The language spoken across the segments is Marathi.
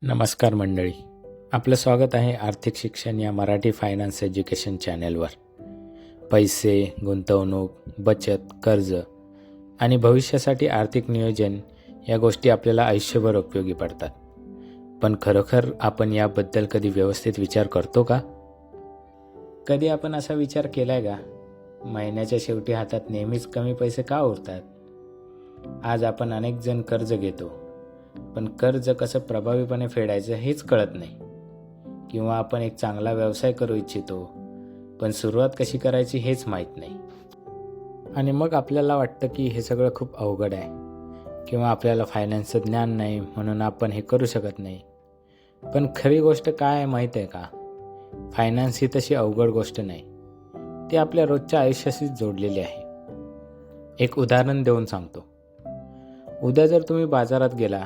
नमस्कार मंडळी, आपलं स्वागत आहे आर्थिक शिक्षण या मराठी फायनान्स एज्युकेशन चॅनेलवर. पैसे, गुंतवणूक, बचत, कर्ज आणि भविष्यासाठी आर्थिक नियोजन या गोष्टी आपल्याला आयुष्यभर उपयोगी पडतात. पण खरोखर आपण याबद्दल कधी व्यवस्थित विचार करतो का? कधी आपण असा विचार केलाय का, महिन्याच्या शेवटी हातात नेहमीच कमी पैसे का उरतात? आज आपण अनेक जण कर्ज घेतो, पण कर्ज कसं प्रभावीपणे फेडायचं हेच कळत नाही. किंवा आपण एक चांगला व्यवसाय करू इच्छितो, पण सुरुवात कशी करायची हेच माहीत नाही. आणि मग आपल्याला वाटतं की हे सगळं खूप अवघड आहे, किंवा आपल्याला फायनान्सचं ज्ञान नाही म्हणून आपण हे करू शकत नाही. पण खरी गोष्ट काय आहे माहीत आहे का? फायनान्स ही तशी अवघड गोष्ट नाही, ती आपल्या रोजच्या आयुष्याशीच जोडलेली आहे. एक उदाहरण देऊन सांगतो. उद्या जर तुम्ही बाजारात गेला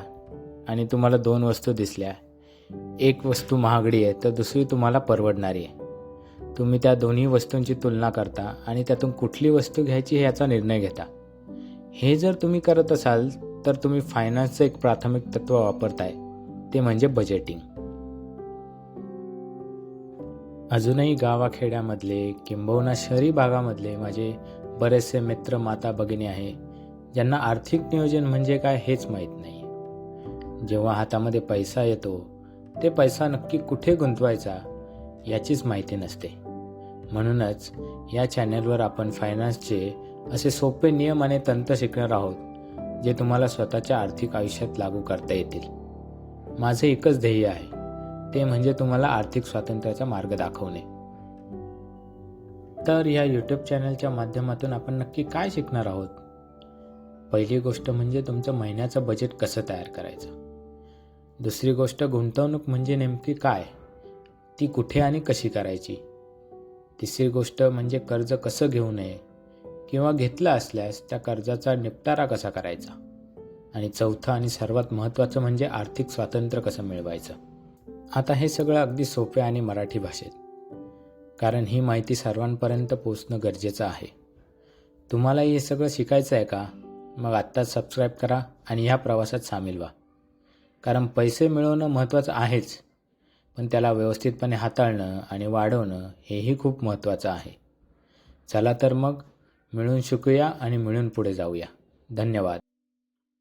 आणि तुम्हाला 2 वस्तू दिसल्या, एक वस्तू महागडी आहे तर दुसरी तुम्हाला परवडणारी आहे. तुम्ही त्या दोन्ही वस्तूंची तुलना करता आणि त्यातून कुठली वस्तू घ्यायची याचा निर्णय घेता. हे जर तुम्ही करत असाल तर तुम्ही फायनान्सचं एक प्राथमिक तत्त्व वापरताय, ते म्हणजे बजेटिंग. अजूनही गावाखेड्यामधले किंबहुना शहरी भागामधले माझे बरेचसे मित्र, माता, भगिनी आहे ज्यांना आर्थिक नियोजन म्हणजे काय हेच माहीत नाही. जेव्हा हातामध्ये पैसा येतो, ते पैसा नक्की कुठे गुंतवायचा याचीच माहिती नसते. म्हणूनच या चॅनलवर आपण फायनान्सचे असे सोपे नियम आणि तंत्र शिकणार आहोत, जे तुम्हाला स्वतःच्या आर्थिक आयुष्यात लागू करता येतील. माझे एकच ध्येय आहे, ते म्हणजे तुम्हाला आर्थिक स्वातंत्र्याचा मार्ग दाखवणे. तर या यूट्यूब चॅनलच्या माध्यमातून आपण नक्की काय शिकणार आहोत? पहिली गोष्ट म्हणजे तुमचं महिन्याचं बजेट कसं तयार करायचं. दुसरी गोष्ट, गुंतवणूक म्हणजे नेमकी काय, ती कुठे आणि कशी करायची. तिसरी गोष्ट म्हणजे कर्ज कसं घेऊ नये, किंवा घेतलं असल्यास त्या कर्जाचा निपटारा कसा करायचा. आणि चौथं आणि सर्वात महत्त्वाचं म्हणजे आर्थिक स्वातंत्र्य कसं मिळवायचं. आता हे सगळं अगदी सोपे आणि मराठी भाषेत, कारण ही माहिती सर्वांपर्यंत पोहोचणं गरजेचं आहे. तुम्हाला हे सगळं शिकायचं आहे का? मग आत्ताच सबस्क्राईब करा आणि ह्या प्रवासात सामील व्हा. कारण पैसे मिळवणं महत्त्वाचं आहेच, पण त्याला व्यवस्थितपणे हाताळणं आणि वाढवणं हेही खूप महत्त्वाचं आहे. चला तर मग मिळून शिकूया आणि मिळून पुढे जाऊया. धन्यवाद.